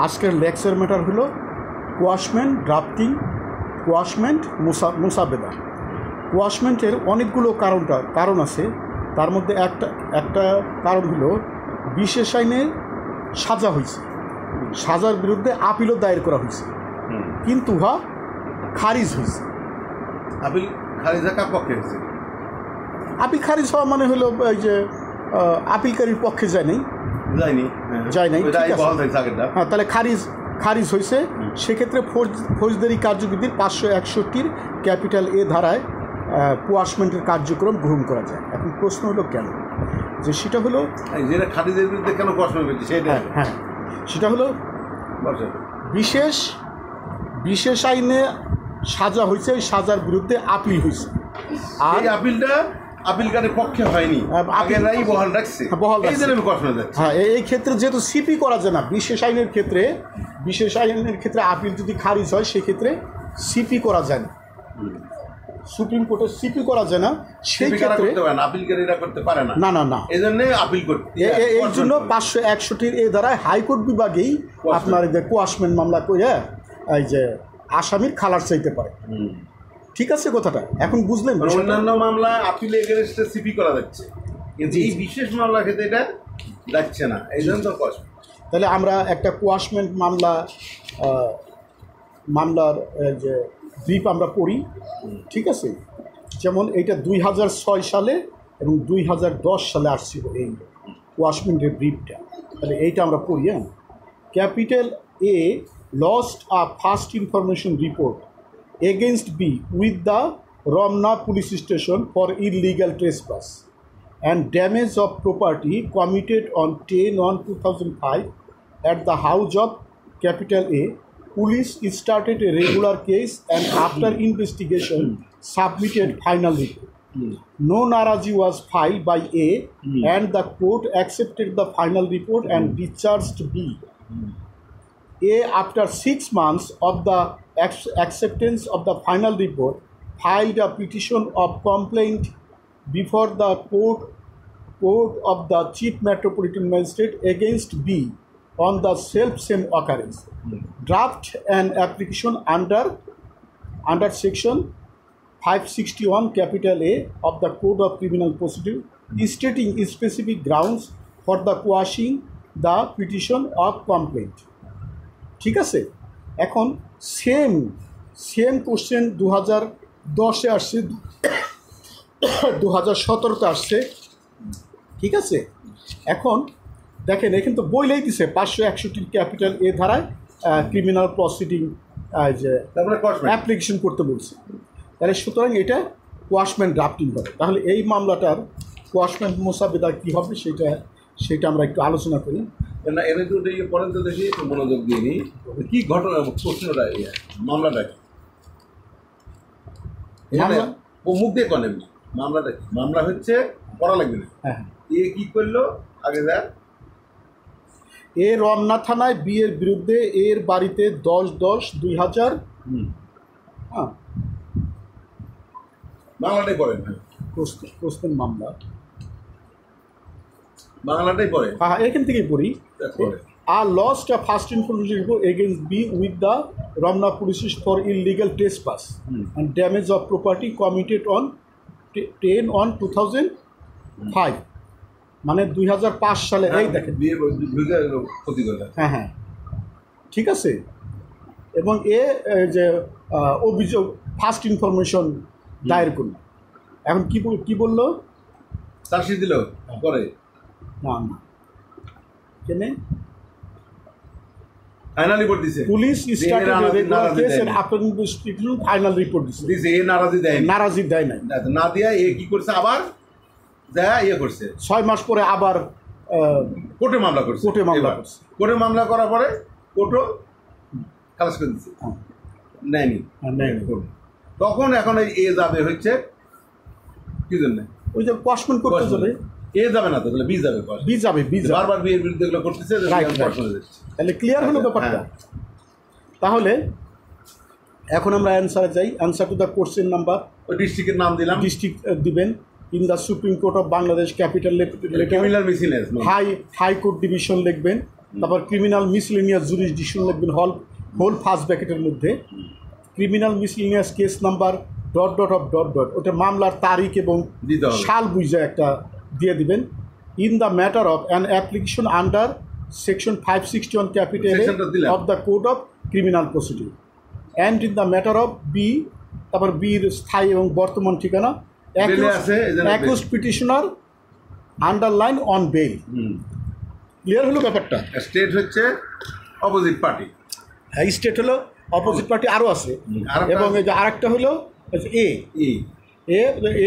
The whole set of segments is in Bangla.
আজকের লেকচার ম্যাটার হলো কোয়াশমেন্ট ড্রাফটিং, কোয়াশমেন্ট মুসাবেদা। কোয়াশমেন্টের অনেকগুলো কারণ আছে। তার মধ্যে একটা কারণ হলো বিশেষ আইনে সাজা হয়েছে, সাজার বিরুদ্ধে আপিলও দায়ের করা হয়েছে, কিন্তু উহা খারিজ হয়েছে। আপিল খারিজ কার পক্ষে হয়েছে? আপিল খারিজ হওয়া মানে হলো এই যে আপিলকারীর পক্ষে যায় নাই। হ্যাঁ, তাহলে খারিজ হয়েছে। সেক্ষেত্রে ফৌজদারি কার্যবিধির 561 ক্যাপিটাল এ ধারায় কোয়াশমেন্টের কার্যক্রম গ্রহণ করা যায়। এখন প্রশ্ন হলো কেন, যে সেটা হলো যেটা খারিজের বিরুদ্ধে কেন কোয়াশমেন্ট হয়েছে সেটা। হ্যাঁ, সেটা হলো বিশেষ আইনে সাজা হয়েছে, ওই সাজার বিরুদ্ধে আপিল হয়েছে, আর আপিলটা আপিলকারীর পক্ষে হয়নি, আগেরাই বহাল রাখছে। হ্যাঁ, এই ক্ষেত্রে যেহেতু সিপি করা যায় না, বিশেষ আইনের ক্ষেত্রে আপিল যদি খারিজ হয় সেক্ষেত্রে সিপি করা যায় না, সুপ্রিম কোর্টে সিপি করা যায় না। সেই ক্ষেত্রে আপিলকারীরা করতে পারে না। না, এই জন্য আপিল করতে, এই জন্য 561 এ ধারায় হাইকোর্ট বিভাগেই আপনার যে কোয়াশমেন্ট মামলা করে এই যে আসামির খালাস চাইতে পারে। ঠিক আছে কথাটা? এখন বুঝলেন? অন্যান্য মামলা আপিল এগেনস্টে সিপি করা যাচ্ছে, কিন্তু এই বিশেষ মামলা ক্ষেত্রে এটা যাচ্ছে না, এই জন্য তো কষ্ট। তাহলে আমরা একটা কোয়াশমেন্ট মামলার যে ব্রিফ আমরা পড়ি, ঠিক আছে? যেমন এইটা 2006 সালে এবং 2010 সালে আসছিল এই কোয়াশমেন্টের ব্রিফটা। তাহলে এইটা আমরা পড়ি। হ্যাঁ, capital a lost a first information report against B with the Romna police station for illegal trespass and damage of property committed on 10/1/2005 at the house of capital A. Police started a regular case and after investigation submitted final report. No naraji was filed by A and the court accepted the final report and discharged B. A, after 6 months of the acceptance of the final report, filed a petition of complaint before the court of the Chief Metropolitan Magistrate against B on the same occurrence. Draft an application under section 561 capital A of the Code of Criminal Procedure, stating specific grounds for the quashing the petition of complaint. ঠিক আছে? এখন সেম কোশ্চেন 2010-এ আসছে, 2017-তে আসছে। ঠিক আছে? এখন দেখেন, এখানে তো বইলেই দিছে 561 ক্যাপিটাল এ ধারায় ক্রিমিনাল প্রসিডিং যে অ্যাপ্লিকেশন করতে বলছে। তাহলে সুতরাং এটা কোয়াশমেন্ট ড্রাফটিং হবে। তাহলে এই মামলাটার কোয়াশমেন্ট মোসাবেদা কী হবে সেটা আমরা একটু আলোচনা করি। না, এর পরেন তো দেখি, একটু মনোযোগ দিয়ে নিই। কী ঘটনা, প্রশ্নটা মামলাটা কি? মুখ দিয়ে করেন মামলাটা কি? মামলা হচ্ছে পড়া লাগবে না। হ্যাঁ, এ কী করলো আগে যা? এ রমনা থানায় বিয়ের বিরুদ্ধে এর বাড়িতে 10/10/2000 হ্যাঁ বাংলাটাই পড়েন। হ্যাঁ, প্রশ্নের মামলা বাংলাটাই পড়ে। হ্যাঁ, এখান থেকেই পড়ি। আর lost a first information report against B with the Ramna police for illegal trespass and damage of property committed on 10/1/2005, মানে 2005 সালে। এই দেখেন, হ্যাঁ, ঠিক আছে। এবং যে অভিযোগ ফার্স্ট ইনফরমেশন দায়ের করল। এখন কি বললো? চার্জশিট দিল পরে? না, কেনে ফাইনাল রিপোর্ট দিছে police started a regular case and after investigation final report দিছে। এ নারাজি দেয় নাই। না দিয়া এ কি করছে, আবার যা করছে 6 মাস পরে আবার কোর্টে মামলা করছে। কোর্টে মামলা করার পরে কোর্টও খালাস করে দিচ্ছে, নেয়নি। তখন এখন এ যাবে হচ্ছে কি জন্য? ওই যে কোয়াশমেন্ট করতে যাবে। এ যাবে না তো, বি যাবে। বারবার বিয়ের বিরুদ্ধে এগুলো করতেছে। তাহলে ক্লিয়ার হলো ব্যাপারটা। তাহলে এখন আমরা অ্যান্সারে যাই। Answer to the question number, ওই ডিস্ট্রিক্টের নাম দিলাম, ডিস্ট্রিক্ট দিবেন। In the supreme court of Bangladesh capital high court division লিখবেন। তারপর ক্রিমিনাল মিসলেনিয়াস জুরিসডিকশন লিখবেন হোল ফার্স্ট ব্র্যাকেটের মধ্যে, ক্রিমিনাল মিসলেনিয়াস কেস নাম্বার ... ওটা মামলার তারিখ এবং সাল বুঝে একটা দিয়ে দিবেন। In the matter of an application under section 561 capital of the code of criminal procedure and in the matter of B, তারপর বির স্থায়ী এবং বর্তমান ঠিকানা, accused petitioner underline on bail. Clear হলো ব্যাপারটা? স্টেট হচ্ছে অপোজিট পার্টি। হ্যাঁ, স্টেট হলো অপোজিট পার্টি, আরও আছে। এবং এই যে আরেকটা হলো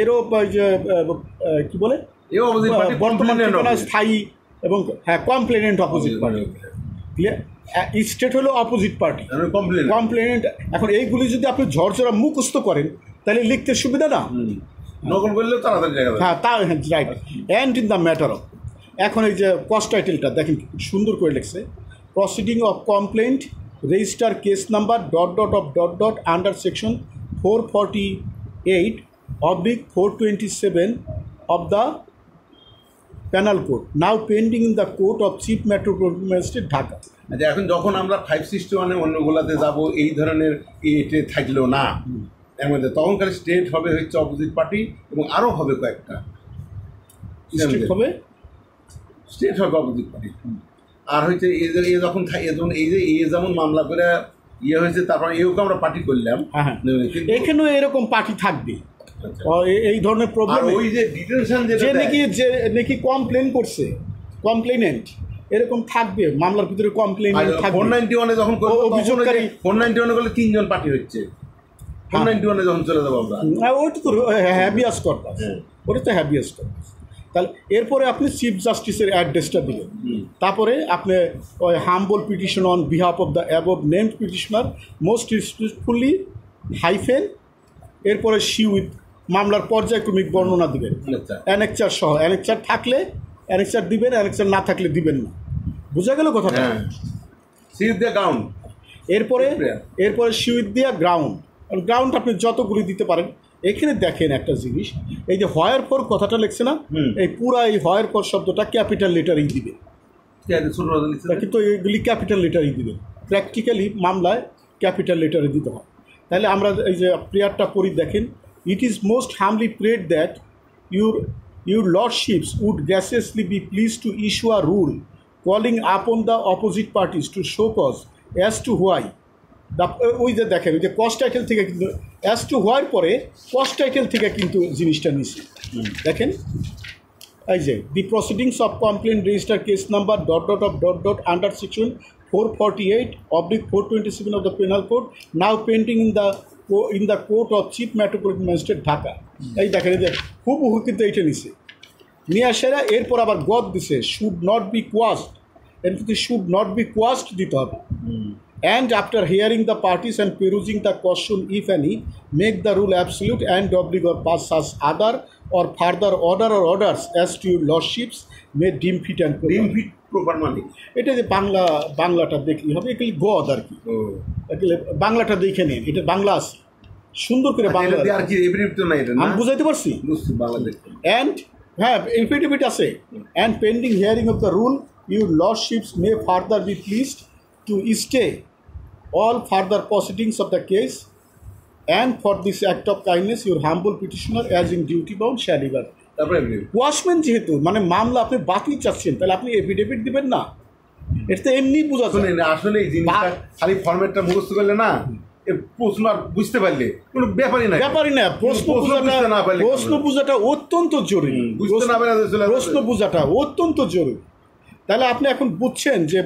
এরও যে কী বলে বর্তমান ঠিকানা স্থায়ী এবং হ্যাঁ complainant opposite party. Clear? State হলো অপোজিট পার্টি, কমপ্লেনেন্ট। এখন এইগুলি যদি আপনি ঝরঝরা মুখস্থ করেন তাহলে লিখতে সুবিধা না, নকল করলেও তাড়াতাড়ি জায়গা। হ্যাঁ, তা right. And in the matter of, এখন এই যে কস্ট টাইটেলটা দেখেন সুন্দর করে লিখছে, proceeding of complaint register case number ... under section 448/427 of the penal code now pending in the court of chief metropolitan magistrate Dhaka. আচ্ছা, এখন যখন আমরা 561 অন্যগুলাতে যাব এই ধরনের এতে থাকলেও না এর মধ্যে, তখনকার স্টেট হবে হচ্ছে অপোজিট পার্টি এবং আরও হবে কয়েকটা স্টেট হবে অপোজিট পার্টি। আর হচ্ছে এ যখন এই যে যেমন মামলা করে ইয়ে হয়েছে, তারপর এওকে আমরা পার্টি করলাম, এখানেও এরকম পার্টি থাকবে। এই ধরনের প্রবলেম, ওই যে ডিটেনশন যে নাকি কমপ্লেন করছে, কমপ্লেনেন্ট এরকম থাকবে মামলার ভিতরে, কমপ্লেনেন্ট থাকবে। 491 যখন অভিযোগকারী 491 করলে 3 জন পার্টি হচ্ছে, 491 যখন চলে যাবো আমরা, ওইটা তো হ্যাবিয়াস কর্পাস, ওটা তো হ্যাবিয়াস কর্পাস। তাহলে এরপরে আপনি চিফ জাস্টিসের অ্যাড্রেসটা দিলেন, তারপরে আপনি ওই humble petition on behalf of the above named petitioner most respectfully hyphen, এরপরে উইথ মামলার পর্যায়ক্রমিক বর্ণনা দিবেন, অ্যানেকচার সহ। অ্যানেকচার থাকলে অ্যানেকচার দিবেন, অ্যানেকচার না থাকলে দিবেন না। বোঝা গেল কথাটা? এরপরে উইথ দিয়া গ্রাউন্ড আপনি যতগুলি দিতে পারেন। এখানে দেখেন একটা জিনিস, এই যে হয়ার ফর কথাটা লিখছে না, এই পুরা এই হয়ার ফর শব্দটা ক্যাপিটাল লেটারেই দিবে, কিন্তু এগুলি ক্যাপিটাল লেটারেই দিবে। প্র্যাকটিক্যালি মামলায় ক্যাপিটাল লেটারে দিতে হয়। তাহলে আমরা এই যে প্রেয়ারটা পড়ি, দেখেন, it is most humbly prayed that your lordships would graciously be pleased to issue a rule calling upon the opposite parties to show cause as to why ওই যে দেখেন, ওই যে কস্ট টাইটেল থেকে কিন্তু অ্যাজ টু হোয়ার পরে কস্ট টাইটেল থেকে কিন্তু জিনিসটা নিচ্ছে। দেখেন, এই যে the proceedings of complain register case number ... under section 448/427 of the Penal Code now pending in the court of Chief Metropolitan Magistrate Dhaka. এই দেখেন, এই যে হুবহু কিন্তু এইটা নিছে, নিয়ে আসারা এরপর আবার গদ দিছে, শুড নট বি কোয়াস্ট, এর কিন্তু শুড নট বি কোয়াস্ট দিতে হবে। And after hearing the parties and perusing the question, if any, make the rule absolute and oblige or pass such other or further order or orders as to your lordships may deem fit and proper মানে এটা যে বাংলাটা দেখলেই হবে, এগুলি গদ আর কি, বাংলাটা দেখে নিন, এটা বাংলা আছে সুন্দর করে বাংলা আর কি এফিডেভিট তো নাই, এটা আমি বুঝাইতে পারছি, বাংলা দেখতে। অ্যান্ড হ্যাঁ, এফিডেভিট আছে, and pending hearing of the rule your lordships may further be pleased to stay all further proceedings of the case, and for this act of kindness your humble petitioner as in duty bound shall ever. ওয়াশম্যান যেহেতু মানে মামলা আপনি বাতিল চাচ্ছেন, তাহলে আপনি এফিডেভিট দিবেন না, এটা তো এমনি বোঝা যায়। আসলে এই জিনিসটা খালি ফরম্যাটটা মুখস্থ করলে না, প্রশ্ন আর বুঝতে পারলে কোনো ব্যাপারই না। প্রশ্ন বোঝাটা অত্যন্ত জরুরি, প্রশ্ন বোঝাটা অত্যন্ত জরুরি। তাহলে আপনি এখন বুঝছেন যে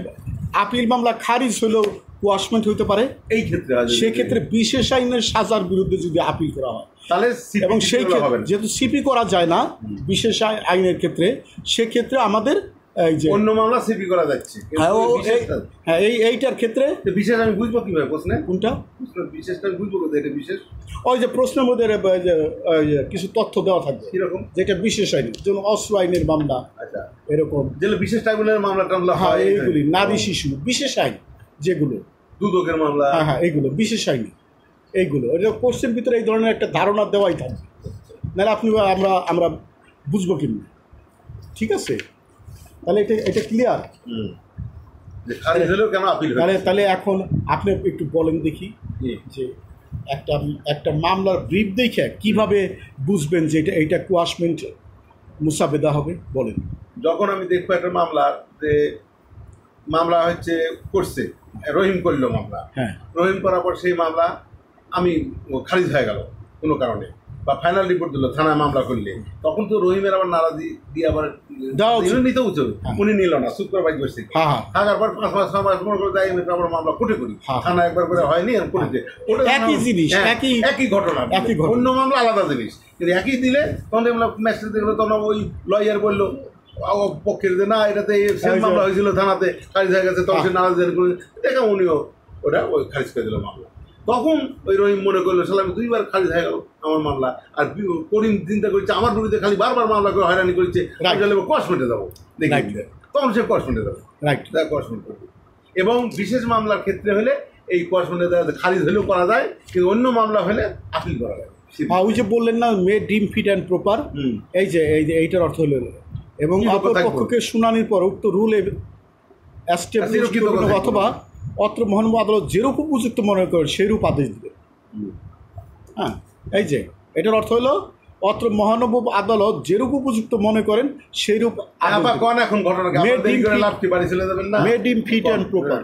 আপিল মামলা খারিজ হলেও ওয়াশমেন্ট হইতে পারে এই ক্ষেত্রে, সেক্ষেত্রে বিশেষ আইনের সাজার বিরুদ্ধে যদি আপিল করা হয় তাহলে, এবং সেই ক্ষেত্রে যেহেতু সিপি করা যায় না বিশেষ আইনের ক্ষেত্রে, সেক্ষেত্রে আমাদের এই যে অন্য মামলা সিপি করা যাচ্ছে। হ্যাঁ, এইটার ক্ষেত্রে বিশেষ আমি বুঝবো কিভাবে প্রশ্নে, কোনটা বিশেষটা বুঝবো কোথায় এটা বিশেষ? ওই যে প্রশ্নের মধ্যে কিছু তথ্য দেওয়া থাকবে, কিরকম? যেটা বিশেষ আইন, যেমন অস্ত্র আইনের মামলা, আচ্ছা এরকম যেগুলো বিশেষ ট্রাইব্যুনালের মামলা টামলা হয়, এইগুলি নারী শিশু বিশেষ আইন, যেগুলো দুদকের মামলা, হ্যাঁ এইগুলো বিশেষ আইন, এইগুলো এটা কোর্সের ভিতরে এই ধরনের একটা ধারণা দেওয়াই থাকবে, নাহলে আপনি আমরা বুঝবো কিনা। ঠিক আছে, তাহলে এটা ক্লিয়ার। যে খারিজ হলেও কেন আপিল তাহলে তাহলে এখন আপনি একটু বলেন দেখি যে একটা একটা মামলার ব্রিফ দেখে কিভাবে বুঝবেন যে এটা কোয়াশমেন্ট মুসাবেদা হবে বলেন। যখন আমি দেখবো একটা মামলা যে মামলা হচ্ছে করছে, রহিম করলো মামলা, হ্যাঁ, রহিম করার পর সেই মামলা আমি খারিজ হয়ে গেল কোনো কারণে, বা ফাইনাল রিপোর্ট দিল থানায় মামলা করলে, তখন তো রহিমের আবার নারাজি দিয়ে আবার নিতে উচিত। উনি নিল না, সুপারভাইজ করছে, থাকার পর 5 মাস 6 মাস মনে করে যাই আবার মামলা কোর্টে করি, থানা একবার করে হয়নি কোর্টে, একই জিনিস, একই ঘটনা, অন্য মামলা আলাদা জিনিস, কিন্তু একই দিলে তখন ম্যাজিস্ট্রেট দেখলো, তখন ওই লয়ার বললো পক্ষের যে না এটাতে সেম মামলা হয়েছিল থানাতে, খারিজ হয়ে গেছে, তখন সে নারাজ করে দেখে উনিও ওটা ওই খারিজ করে দিল মামলা। তখন ওই রহিম মনে করলো সালাম 2বার খারিজ হয়ে গেল আমার মামলা, আর করিম চিন্তা করছে আমার বিরুদ্ধে খালি বারবার মামলা করে হয়রানি করছে, কসমেন্টে যাবো দেখি, তখন সে কসমেন্টে যাবে, কসমেন্ট করবে। এবং বিশেষ মামলার ক্ষেত্রে হলে এই কসমেন্টে খারিজ হলেও করা যায়, কিন্তু অন্য মামলা হলে আপিল করা যায়। ওই যে বললেন না মে ডিম ফিট অ্যান্ড প্রপার, এই যে এইটার অর্থ হলো, এবং অপর পক্ষকে শুনানির পর উক্ত রুল অথবা অত্র মহানবী আদালত যেরূপ উপযুক্ত মনে করেন সেইরূপ আদেশ দেবে। হ্যাঁ, এই যে এটার অর্থ হলো অত্র মহানবী আদালত যেরূপ উপযুক্ত মনে করেন সেইরূপ এখন ঘটনা মে ডিম ফিট অ্যান্ড প্রপার।